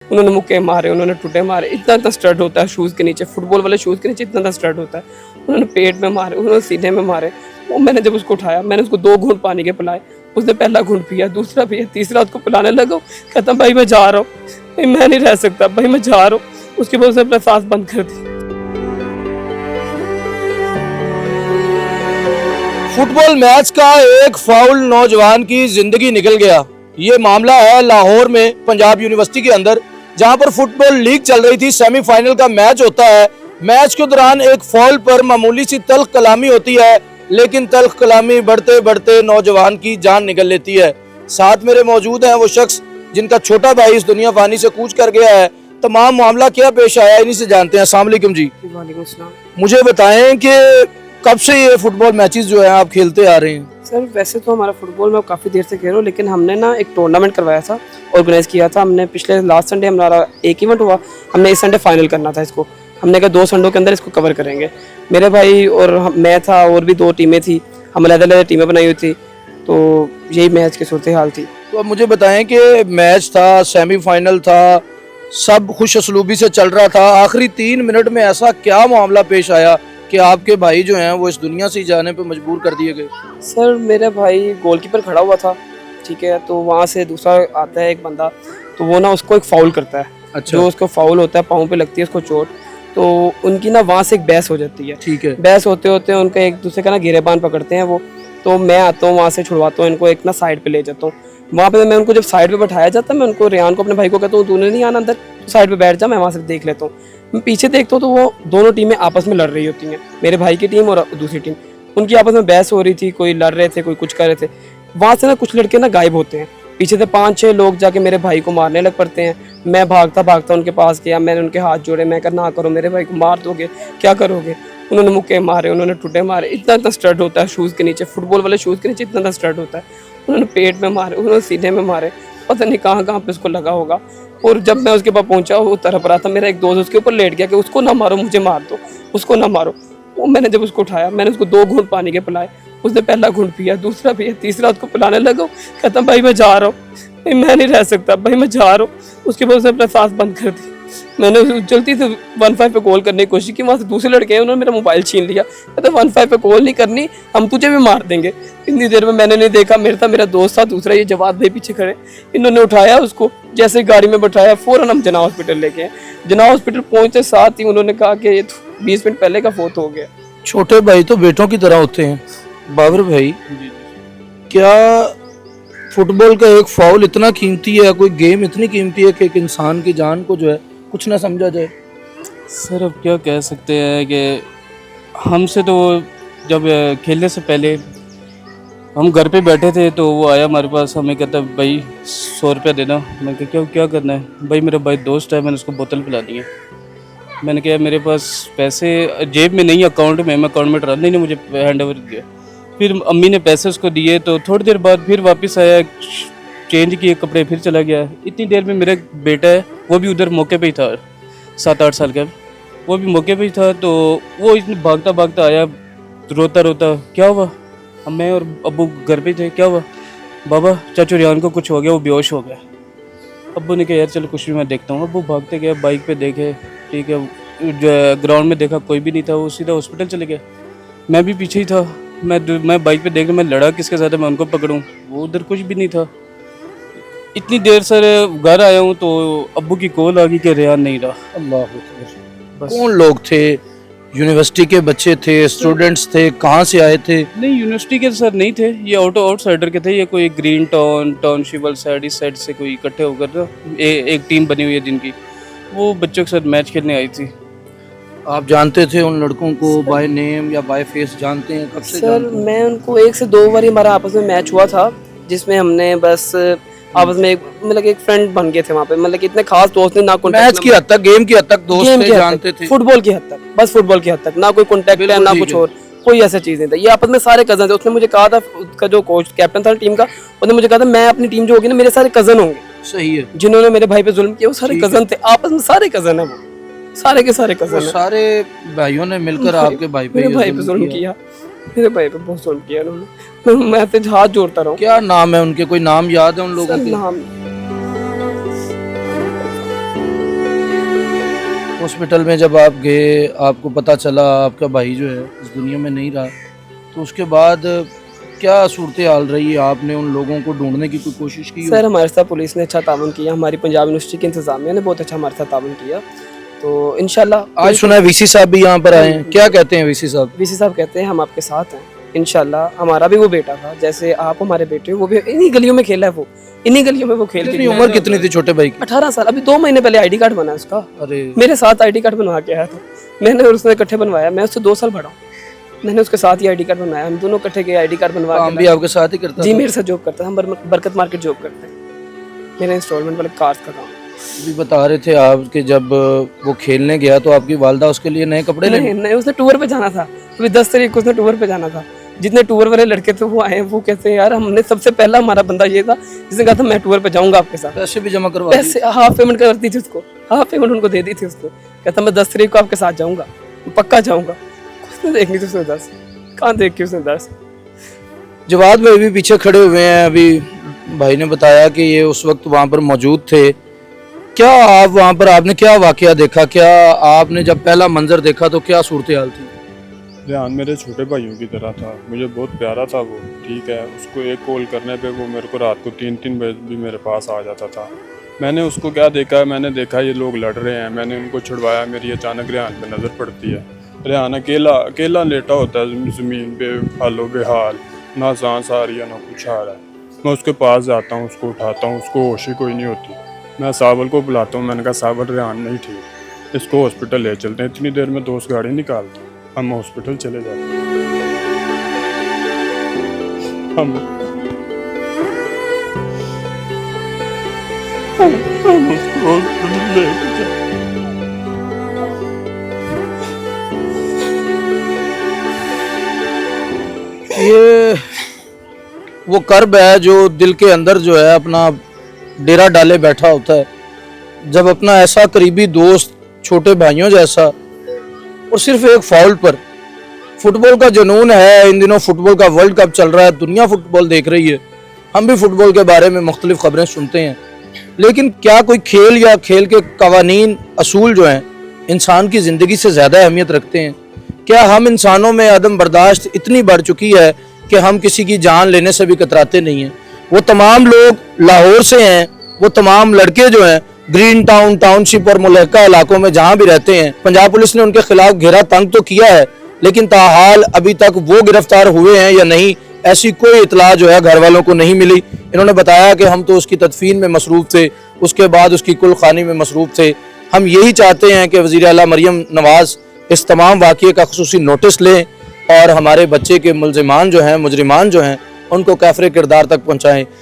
उन्होंने मुक्के मारे, उन्होंने टूटे मारे, इतना स्टड होता है शूज़ के नीचे, फुटबॉल वाले शूज़ के नीचे इतना स्टड होता है। उन्होंने पेट में मारे, उन्होंने सीने में मारे। वो मैंने जब उसको उठाया, मैंने उसको 2 घूंट पानी के पिलाए। उसने पहला घूंट पिया, दूसरा पिया, तीसरा उसको पिलाने लगा। कहता भाई मैं जा रहा हूँ, भाई मैं नहीं रह सकता, भाई मैं जा रहा हूँ। उसके बाद उसने अपना सांस बंद कर दी। फुटबॉल मैच का एक फाउल नौजवान की जिंदगी निकल गया। ये मामला है लाहौर में पंजाब यूनिवर्सिटी के अंदर, जहां पर फुटबॉल लीग चल रही थी। सेमीफाइनल का मैच होता है। मैच के दौरान एक फाउल पर मामूली सी तल्ख कलामी होती है, लेकिन तल्ख कलामी बढ़ते बढ़ते नौजवान की जान निकल लेती है। साथ मेरे मौजूद हैं वो शख्स जिनका छोटा भाई इस दुनिया फानी से कूच कर गया है। तमाम मामला क्या पेश आया इन्हीं से जानते हैं। अस्सलाम वालेकुम जी। वालेकुम अस्सलाम। मुझे बताएं कि कब से ये फुटबॉल मैचेस जो है आप खेलते आ रहे हैं? सर वैसे तो हमारा फुटबॉल मैं काफ़ी देर से खेल रहा हूँ, लेकिन हमने ना एक टूर्नामेंट करवाया था, ऑर्गेनाइज़ किया था हमने। पिछले लास्ट संडे हमारा एक इवेंट हुआ, हमने इस संडे फाइनल करना था इसको। हमने कहा 2 संडों के अंदर इसको कवर करेंगे। मेरे भाई और मैं था, और भी 2 टीमें थी, हम अलग-अलग टीमें बनाई हुई थी। तो यही मैच की सूरत हाल थी। तो अब मुझे बताएं कि मैच था, सेमीफाइनल था, सब खुश असलूबी से चल रहा था। आखिरी 3 मिनट में ऐसा क्या मामला पेश आया कि आपके भाई जो हैं वो इस दुनिया से जाने पे मजबूर कर दिए गए? सर मेरा भाई गोलकीपर खड़ा हुआ था, ठीक है, तो वहाँ से दूसरा आता है एक बंदा, तो वो ना उसको एक फाउल करता है। अच्छा। जो उसको फाउल होता है, पाँव पे लगती है उसको चोट, तो उनकी ना वहाँ से एक बहस हो जाती है। ठीक है। बहस होते होते उनका एक दूसरे का ना गिरेबान पकड़ते हैं वो। तो मैं आता हूँ वहाँ से, छुड़वाता हूँ इनको, एक ना साइड पे ले जाता हूँ। वहाँ पे मैं उनको जब साइड पे बैठाया जाता है, मैं उनको, रेहान को, अपने भाई को कहता हूँ तूने नहीं आना अंदर, तो साइड पे बैठ जा, मैं वहाँ से देख लेता हूँ। मैं पीछे देखता हूँ तो वो दोनों टीमें आपस में लड़ रही होती हैं, मेरे भाई की टीम और दूसरी टीम। उनकी आपस में बहस हो रही थी, कोई लड़ रहे थे, कोई कुछ कर रहे थे। वहाँ से ना कुछ लड़के ना गायब होते हैं, पीछे से 5-6 लोग जाके मेरे भाई को मारने लग पड़ते हैं। मैं भागता भागता उनके पास गया, मैंने उनके हाथ जोड़े, मैं कहा ना करो, मेरे भाई को मार दोगे, क्या करोगे। उन्होंने मुक्के मारे, उन्होंने टूटे मारे, इतना स्टड होता है शूज़ के नीचे, फुटबॉल वाले शूज़ के नीचे इतना स्टड होता है। उन्होंने पेट में मारे, उन्होंने सीने में मारे, पता नहीं कहाँ कहाँ पे उसको लगा होगा। और जब मैं उसके पास पहुंचा, वो तरफ रहा था, मेरा एक दोस्त उसके ऊपर लेट गया कि उसको ना मारो, मुझे मार दो, उसको ना मारो। वो मैंने जब उसको उठाया, मैंने उसको 2 घूंट पानी के पिलाए। उसने पहला घूंट पिया, दूसरा पिया, तीसरा उसको पिलाने लगा। कहता भाई मैं जा रहा हूँ, भाई मैं नहीं रह सकता, भाई मैं जा रहा हूँ। उसके बाद उसने अपना सांस बंद कर दी। मैंने जल्दी से 15 पे कॉल करने की कोशिश की, वहाँ से दूसरे लड़के हैं, उन्होंने मेरा मोबाइल छीन लिया। कहते 15 पे कॉल नहीं करनी, हम तुझे भी मार देंगे। इतनी देर में मैंने नहीं देखा, मेरा दोस्त था दूसरा, ये जवाद भाई पीछे खड़े, इन्होंने उठाया उसको, जैसे गाड़ी में बैठाया, फ़ौरन हम जना हॉस्पिटल लेके आए। जना हॉस्पिटल पहुँचते साथ ही उन्होंने कहा कि ये 20 मिनट पहले का फोत हो गया। छोटे भाई तो बेटों की तरह होते हैं। बाबर भाई, क्या फुटबॉल का एक फाउल इतना कीमती है, कोई गेम इतनी कीमती है कि एक इंसान की जान को जो है कुछ ना समझा जाए? सर अब क्या कह सकते हैं कि हमसे तो जब खेलने से पहले हम घर पे बैठे थे तो वो आया हमारे पास, हमें कहता भाई 100 रुपया देना। मैं कहा क्या करना है? भाई मेरा भाई दोस्त है, मैंने उसको बोतल पिला दी है। मैंने कहा मेरे पास पैसे जेब में नहीं, अकाउंट में, मैं अकाउंट में ट्रांसफर नहीं, मुझे हैंड ओवर दिया। फिर अम्मी ने पैसे उसको दिए, तो थोड़ी देर बाद फिर वापस आया, चेंज किए कपड़े, फिर चला गया। इतनी देर में मेरा बेटा है, वो भी उधर मौके पे ही था, 7-8 साल का, वो भी मौके पे ही था। तो वो इतनी भागता भागता आया, रोता रोता, क्या हुआ? अब मैं और अब्बू घर पे थे, क्या हुआ? बाबा चाचू रेहान को कुछ हो गया, वो बेहोश हो गया। अब्बू ने कहा यार चलो कुछ भी मैं देखता हूँ। अब्बू भागते गए, बाइक पे देखे, ठीक है, ग्राउंड में देखा कोई भी नहीं था, वो सीधा हॉस्पिटल चले गया। मैं भी पीछे ही था, मैं बाइक पे देख रहा, मैं लड़ा किसके साथ है, मैं उनको पकड़ूं, वो उधर कुछ भी नहीं था। इतनी देर सर घर आया हूँ तो अब्बू की कॉल आ गई कि रेहान नहीं रहा। अल्लाह अकबर। कौन लोग थे? यूनिवर्सिटी के बच्चे थे, स्टूडेंट्स थे, कहाँ से आए थे? नहीं यूनिवर्सिटी के सर नहीं थे, ये आउटसाइडर के थे। ये कोई ग्रीन टाउनशिप वाली साइड, इस साइड से कोई इकट्ठे होकर ना एक टीम बनी हुई है जिनकी, वो बच्चों के साथ मैच खेलने आई थी। आप जानते थे उन लड़कों को बाय नेम या बाय फेस? जानते हैं? कब से सर जानते हैं? मैं उनको 1 से 2 बार हमारा आपस में मैच हुआ था, जिसमें हमने बस आपस में मतलब एक फ्रेंड बन गए थे वहाँ पे। मतलब कि इतने खास दोस्त नहीं, ना मैच की हद तक, गेम की हद तक दोस्त थे, जानते थे। फुटबॉल की हद तक, बस फुटबॉल की हद तक, ना कोई कॉन्टेक्ट है, ना कुछ और, कोई ऐसा चीज़ नहीं था। ये आपस में सारे कजन थे। उसने मुझे कहा था, उसका जो कोच कैप्टन था टीम का, उसने मुझे कहा था मैं अपनी टीम जो होगी ना, मेरे सारे कजन होंगे। सही है। जिन्होंने मेरे भाई पे जुल्म किया वो सारे कजन थे, आपस में सारे कजन है, वो सारे के सारे वो कजन है। सारे भाइयों ने मिलकर आपके भाई पे मेरे भाई पे जुल्म किया, मेरे भाई पे बहुत जुल्म किया उन्होंने। मैं फिर हाथ जोड़ता रहा हूँ। क्या नाम है उनके? कोई नाम याद है उन लोगों के? नाम हॉस्पिटल में जब आप गए, आपको पता चला आपका भाई जो है इस दुनिया में नहीं रहा, तो उसके बाद क्या सूरत हाल रही? आपने उन लोगों को ढूंढने की कोई कोशिश की? सर हमारे साथ पुलिस ने अच्छा ताउन किया, हमारी पंजाब यूनिवर्सिटी की इंतजामिया ने बहुत अच्छा हमारे साथ ताउन किया। तो इंशाल्लाह आज सुना है वीसी साहब भी यहाँ पर आए हैं, क्या कहते हैं वीसी साहब? वीसी साहब कहते हैं हम आपके साथ हैं इंशाल्लाह। हमारा भी वो बेटा था, जैसे आप हमारे बेटे हो, वो भी इन्हीं गलियों में खेला है, वो इन्हीं गलियों में वो खेल के कितनी उम्र कितनी थी छोटे भाई की? 18 साल। अभी 2 महीने पहले आईडी कार्ड बना है उसका, अरे मेरे साथ आईडी कार्ड बनवा के आया था। मैंने और उसने इकट्ठे बनवाया, मैं उससे 2 साल बड़ा हूँ, मैंने उसके साथ ही आईडी कार्ड बनवाया। हम दोनों इकट्ठे गए आईडी कार्ड बनवा काम के भी आपके साथ ही करता जी था? मेरे साथ जॉब करता है, हम बरकत मार्केट जॉब करते हैं, मेरा इंस्टॉलमेंट वाले कार्स का काम। भी बता रहे थे आप कि जब वो खेलने गया तो आपकी वालदा उसके लिए नए कपड़े ले नहीं नहीं, उसने टूर पे जाना था, अभी 10 तारीख को उसने टूर पे जाना था। जितने टूर वाले लड़के थे वो आए, वो कहते हैं यार हमने सबसे पहला हमारा बंदा ये था जिसने कहा था मैं टूर पे जाऊंगा आपके साथ। पैसे भी जमा करवा दिए? पैसे हाफ पेमेंट कर दी थी उसको, हाफ पेमेंट उनको दे दी थी उसको। कहता मैं 10 तारीख को आपके साथ जाऊंगा, पक्का जाऊंगा। उसने देखनी थी उसने 10, कहाँ देख के उसने 10। जवाद भाई भी पीछे खड़े हुए हैं, अभी भाई ने बताया कि ये उस वक्त वहाँ पर मौजूद थे। क्या आप वहाँ पर आपने क्या वाकया देखा? क्या आपने जब पहला मंजर देखा तो क्या सूरत हाल थी? रेहान मेरे छोटे भाइयों की तरह था, मुझे बहुत प्यारा था वो। ठीक है, उसको एक कॉल करने पे वो मेरे को रात को 3-3 बजे भी मेरे पास आ जाता था। मैंने उसको क्या देखा, मैंने देखा ये लोग लड़ रहे हैं, मैंने उनको छुड़वाया। मेरी अचानक रेहान पे नज़र पड़ती है, रेहान अकेला लेटा होता है ज़मीन पे, हालो बेहाल, ना सांस आ रही है ना कुछ आ रहा है। मैं उसके पास जाता हूँ, उसको उठाता हूँ, उसको होश ही कोई नहीं होती। मैं सावल को बुलाता हूँ, मैंने कहा सावल रेहान नहीं ठीक, इसको हॉस्पिटल ले चलते हैं। इतनी देर में दोस्त गाड़ी निकालते, हम हॉस्पिटल चले जाते हैं। हम उसको हॉस्पिटल लेके जाते। ये वो कर्ब है जो दिल के अंदर जो है अपना डेरा डाले बैठा होता है, जब अपना ऐसा करीबी दोस्त, छोटे भाइयों जैसा, और सिर्फ एक फाउल पर। फुटबॉल का जुनून है इन दिनों, फुटबॉल का वर्ल्ड कप चल रहा है, दुनिया फुटबॉल देख रही है, हम भी फुटबॉल के बारे में मुख्तलिफ खबरें सुनते हैं, लेकिन क्या कोई खेल या खेल के कवानीन असूल जो हैं इंसान की ज़िंदगी से ज़्यादा अहमियत रखते हैं? क्या हम इंसानों में अदम बर्दाश्त इतनी बढ़ चुकी है कि हम किसी की जान लेने से भी कतराते नहीं हैं? वो तमाम लोग लाहौर से हैं, वो तमाम लड़के जो हैं ग्रीन टाउन, टाउनशिप और मुलहका इलाकों में जहाँ भी रहते हैं, पंजाब पुलिस ने उनके खिलाफ घेरा तंग तो किया है, लेकिन ताहाल अभी तक वो गिरफ्तार हुए हैं या नहीं, ऐसी कोई इतला जो है घर वालों को नहीं मिली। इन्होंने बताया कि हम तो उसकी तदफीन में मसरूफ़ थे, उसके बाद उसकी कुल खानी में मसरूफ़ थे। हम यही चाहते हैं कि वज़ीर आला मरियम नवाज़ इस तमाम वाक़ये का ख़ुसूसी नोटिस लें और हमारे बच्चे के मुलज़िमान जो हैं, मुजरिमान जो हैं, उनको काफ़िर किरदार तक पहुँचाएँ।